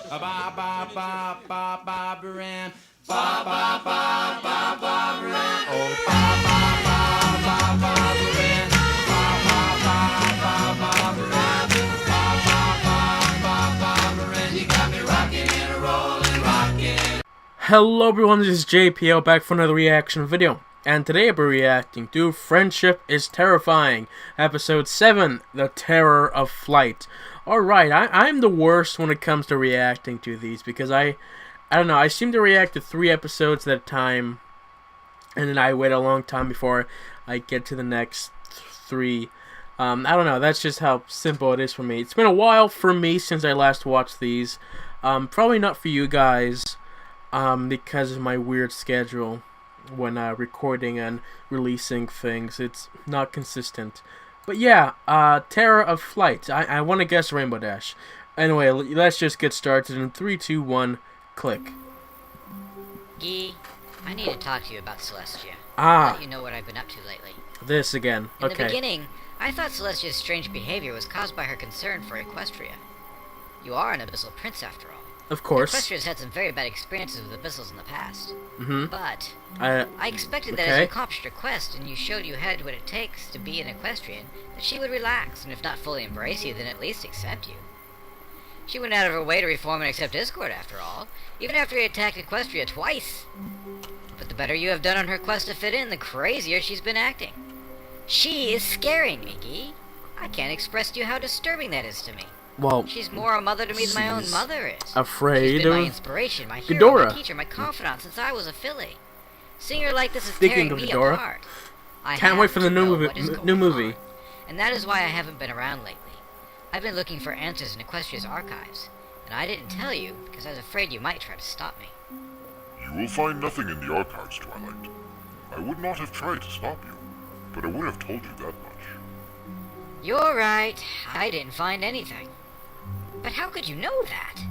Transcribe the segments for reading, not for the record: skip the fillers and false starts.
Ba ba ba ba ba Bron. Ba ba ba ba ba Bron. Oh ba ba ba ba ba Bron. Ba ba ba ba ba Bron. Ba ba ba ba ba Bron. You got me rocking and rolling, rocking. Hello everyone, this is JPL back for another reaction video. And today I'll be reacting to Friendship is Terrifying, Episode 7, The Terror of Flight. Alright, I'm the worst when it comes to reacting to these, because I don't know, I seem to react to 3 episodes at a time, and then I wait a long time before I get to the next 3. I don't know, that's just how simple it is for me. It's been a while for me since I last watched these. Probably not for you guys, because of my weird schedule when recording and releasing things. It's not consistent. But yeah, Terror of Flight. I want to guess Rainbow Dash. Anyway, let's just get started in 3, 2, 1, click. Gee, I need to talk to you about Celestia. Ah. Let you know what I've been up to lately. This again. In Okay. the beginning, I thought Celestia's strange behavior was caused by her concern for Equestria. You are an Abyssal Prince after all. Of course. Equestria's had some very bad experiences with Abyssals in the past. Mm-hmm. But I expected that okay. as you accomplished your quest and you showed you had what it takes to be an Equestrian, that she would relax, and if not fully embrace you, then at least accept you. She went out of her way to reform and accept Discord after all, even after he attacked Equestria twice. But the better you have done on her quest to fit in, the crazier she's been acting. She is scaring me, Gee. I can't express to you how disturbing that is to me. Well, she's more a mother to me than my own mother is. Afraid she's been my of inspiration, my hero, Ghidorah. my teacher, my confidant since I was a filly. Seeing her like this is Speaking tearing of me Ghidorah, apart. I can't wait have for the to know new what is going movie. on, and that is why I haven't been around lately. I've been looking for answers in Equestria's archives, and I didn't tell you because I was afraid you might try to stop me. You will find nothing in the archives, Twilight. I would not have tried to stop you, but I would have told you that much. You're right. I didn't find anything. But how could you know that?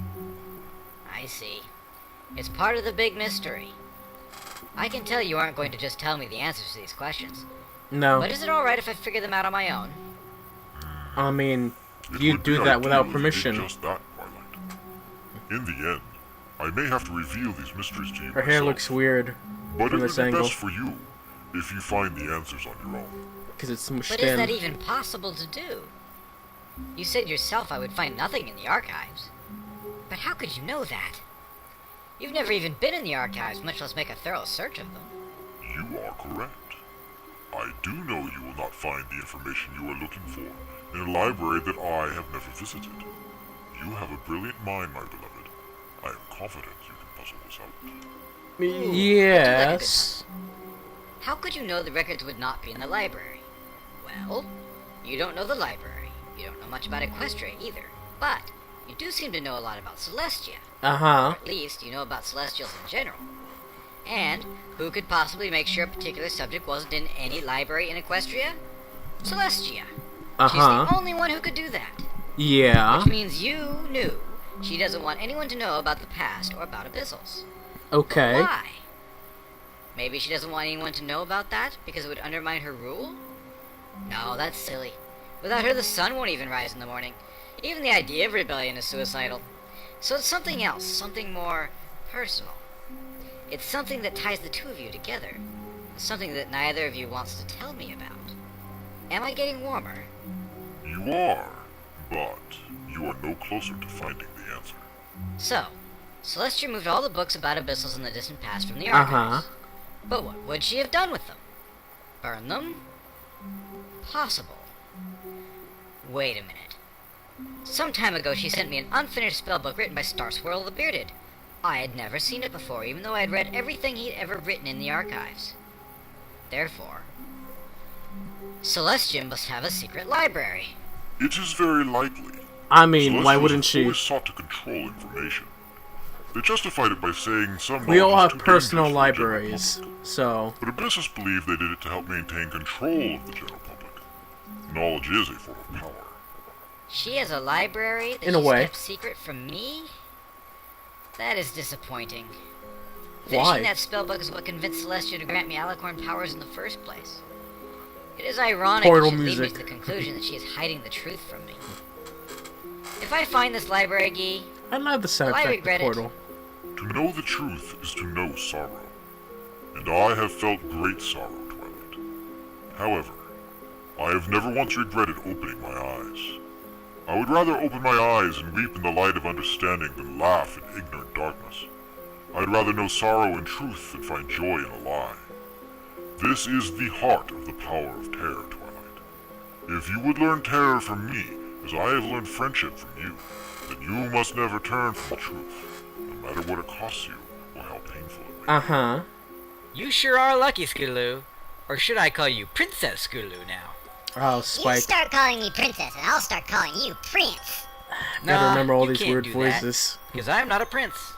I see. It's part of the big mystery. I can tell you aren't going to just tell me the answers to these questions. No. But is it alright if I figure them out on my own? I mean, It you would do be that ideal without if you permission. did just that, Twilight. In the end, I may have to reveal these mysteries to you Her hair myself, looks weird but from it this would be angle. best for you if you find the answers on your own. Because it's smushed But is in. that even possible to do? You said yourself I would find nothing in the archives. But how could you know that? You've never even been in the archives, much less make a thorough search of them. You are correct. I do know you will not find the information you are looking for in a library that I have never visited. You have a brilliant mind, my beloved. I am confident you can puzzle this out. Yes. How could you know the records would not be in the library? Well, you don't know the library. You don't know much about Equestria either. But you do seem to know a lot about Celestia. Uh-huh. At least you know about Celestials in general. And who could possibly make sure a particular subject wasn't in any library in Equestria? Celestia. She's the only one who could do that. Yeah. Which means you knew she doesn't want anyone to know about the past or about Abyssals. Okay. But why? Maybe she doesn't want anyone to know about that because it would undermine her rule? No, that's silly. Without her, the sun won't even rise in the morning. Even the idea of rebellion is suicidal. So it's something else, something more personal. It's something that ties the two of you together. Something that neither of you wants to tell me about. Am I getting warmer? You are, but you are no closer to finding the answer. So, Celestia moved all the books about Abyssals in the distant past from the archives. But what would she have done with them? Burn them? Possible. Wait a minute. Some time ago she sent me an unfinished spellbook written by Starswirl the Bearded. I had never seen it before, even though I had read everything he'd ever written in the archives. Therefore, Celestia must have a secret library. It is very likely. I mean, why Celestials wouldn't she? always sought to control information. They justified it by saying some We all knowledge have is too personal dangerous for the general libraries, public. so... But Abyssals believe they did it to help maintain control of the general public. Knowledge is a form of power. She has a library that In a she's way. kept secret from me? That is disappointing. Why? Finishing that spellbook is what convinced Celestia to grant me Alicorn powers in the first place. It is ironic Portal it should lead me music. to the conclusion that she is hiding the truth from me. If I find this library, Gee, I love the sound Well, I effect of regret it. Portal. To know the truth is to know sorrow, and I have felt great sorrow, Twilight. However, I have never once regretted opening my eyes. I would rather open my eyes and weep in the light of understanding than laugh in ignorant darkness. I'd rather know sorrow in truth than find joy in a lie. This is the heart of the power of terror, Twilight. If you would learn terror from me, as I have learned friendship from you, then you must never turn from the truth, no matter what it costs you or how painful it may be. Uh-huh. You sure are lucky, Scootaloo. Or should I call you Princess Scootaloo now? Oh, You Spike. start calling me princess, and I'll start calling you prince. Gotta remember all you these can't weird do that, voices. because I'm not a prince.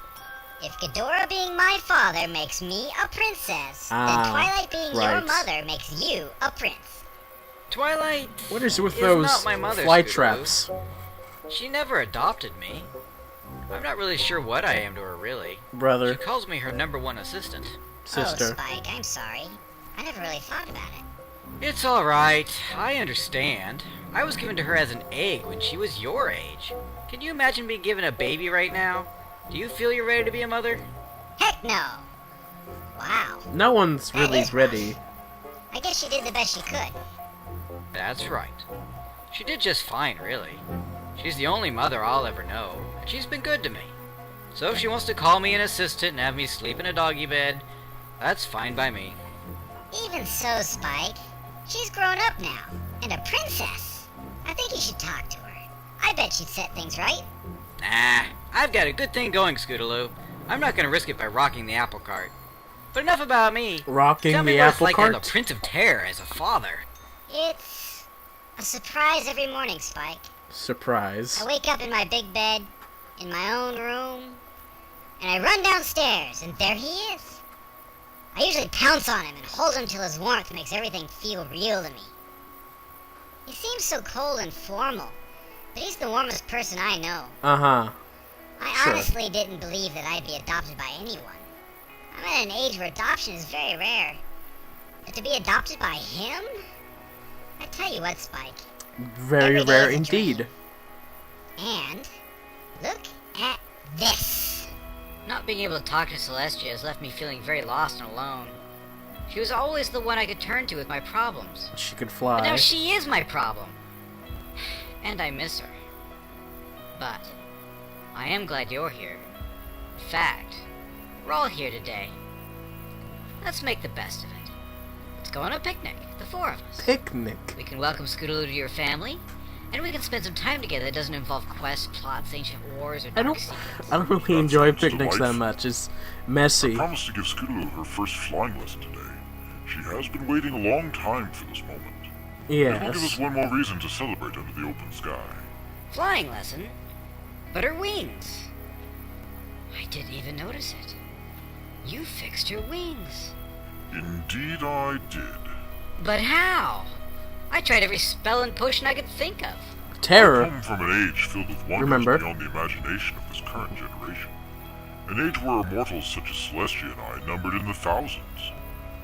If Ghidorah being my father makes me a princess, Ah, then Twilight being your right. mother makes you a prince. Twilight What is with is those not my mother, fly Scootaloo. traps? She never adopted me. I'm not really sure what I am to her, really. She Brother, calls me her #1 assistant. Oh, sister. Spike, I'm sorry. I never really thought about it. It's alright. I understand. I was given to her as an egg when she was your age. Can you imagine being given a baby right now? Do you feel you're ready to be a mother? Heck no! Wow. No one's That really is ready. I guess she did the best she could. That's right. She did just fine, really. She's the only mother I'll ever know, and she's been good to me. So if she wants to call me an assistant and have me sleep in a doggy bed, that's fine by me. Even so, Spike, she's grown up now, and a princess. I think you should talk to her. I bet she'd set things right. Nah, I've got a good thing going, Scootaloo. I'm not gonna risk it by rocking the apple cart. But enough about me. Rocking Tell me the what it's apple like to have cart? the Prince of Terror as a father. It's a surprise every morning, Spike. Surprise. I wake up in my big bed, in my own room, and I run downstairs, and there he is. I usually pounce on him and hold him till his warmth makes everything feel real to me. He seems so cold and formal, but he's the warmest person I know. Uh-huh. I Sure. honestly didn't believe that I'd be adopted by anyone. I'm at an age where adoption is very rare. But to be adopted by him? I tell you what, Spike. Very Every day rare is a indeed. And look at this. Not being able to talk to Celestia has left me feeling very lost and alone. She was always the one I could turn to with my problems. She could But now fly. she is my problem. And I miss her. But I am glad you're here. In fact, we're all here today. Let's make the best of it. Let's go on a picnic, the four of us. Picnic. We can welcome Scootaloo to your family, and we can spend some time together that doesn't involve quests, plots, ancient wars, or I dark don't secrets. I don't really enjoy sounds picnics that delightful. much. It's I messy. promised to give Scootaloo her first flying lesson today. She has been waiting a long time for this moment. It will give us Yes. one more reason to celebrate under the open sky. Flying lesson? But her wings. I didn't even notice it. You fixed her wings. Indeed I did. But how? I tried every spell and potion I could think of. I Terror. come from an age filled with wonders Remember? beyond the imagination of this current generation. An age where immortals such as Celestia and I numbered in the thousands,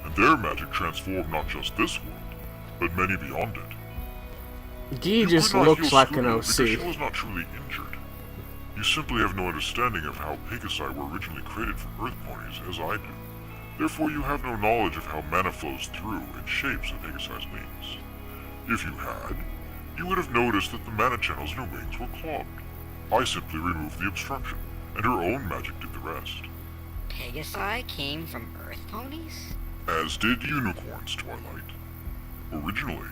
and their magic transformed not just this world, but many beyond it. He You just could not looks heal like an Scootaloo because she OC. was not truly injured. You simply have no understanding of how Pegasi were originally created from Earth ponies, as I do. Therefore, you have no knowledge of how mana flows through and shapes a Pegasi's wings. If you had, you would have noticed that the mana channels in her wings were clogged. I simply removed the obstruction, and her own magic did the rest. Pegasi came from Earth ponies? As did unicorns, Twilight. Originally,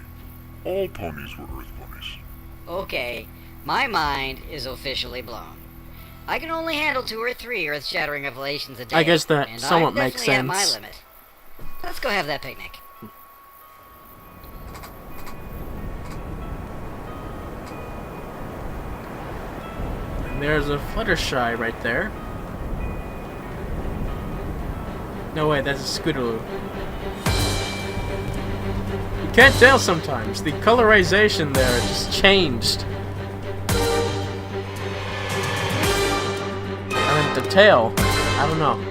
all ponies were Earth ponies. Okay, my mind is officially blown. I can only handle 2 or 3 earth-shattering revelations a day. I guess that and somewhat I'm makes definitely at my sense. limit. Let's go have that picnic. And there's a Fluttershy right there. No way, that's a Scootaloo. You can't tell sometimes. The colorization there just changed. And the tail, I don't know.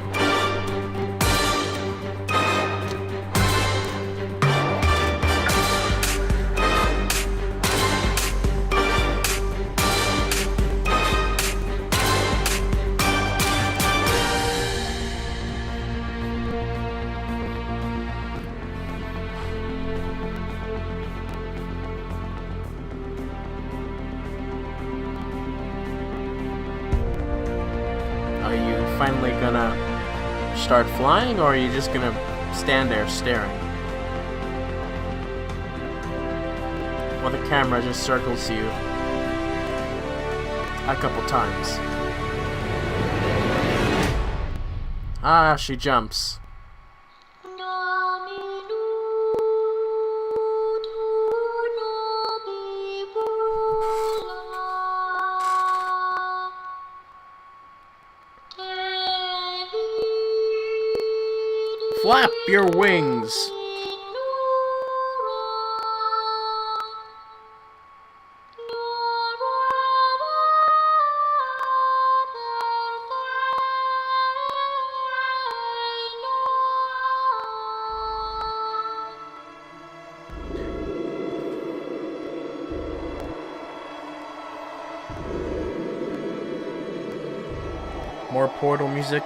Are you finally gonna start flying, or are you just gonna stand there staring? Well, the camera just circles you a couple times. Ah, she jumps. Flap your wings. More Portal music.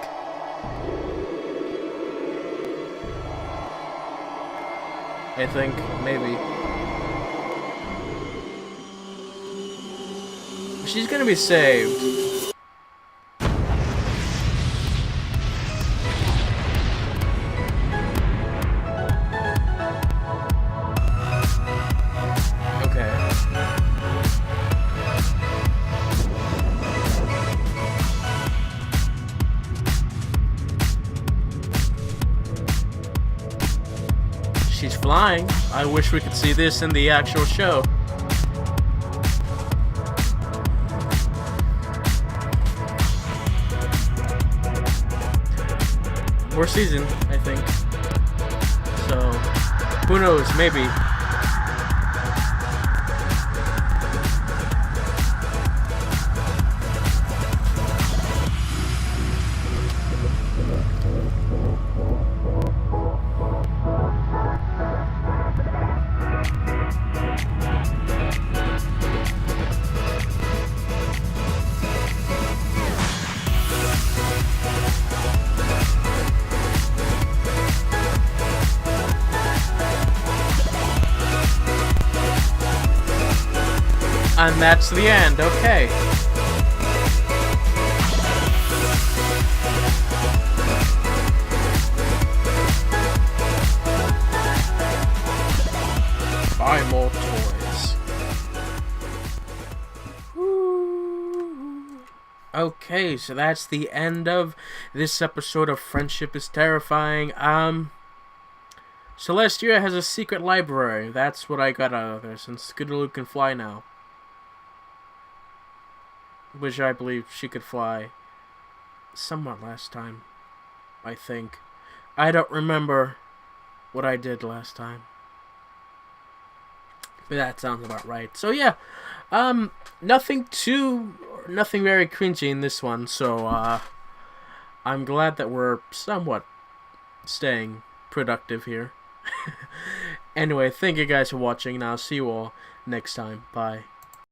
I think, maybe. She's gonna be saved. Okay. She's flying. I wish we could see this in the actual show. More season, I think. So, who knows? Maybe. And that's the end, okay. Buy more toys. Woo. Okay, so that's the end of this episode of Friendship is Terrifying. Celestia has a secret library. That's what I got out of there, since Scootaloo can fly now. Which I believe she could fly somewhat last time, I think. I don't remember what I did last time. But that sounds about right. So yeah, nothing very cringy in this one, so I'm glad that we're somewhat staying productive here. Anyway, thank you guys for watching, and I'll see you all next time. Bye.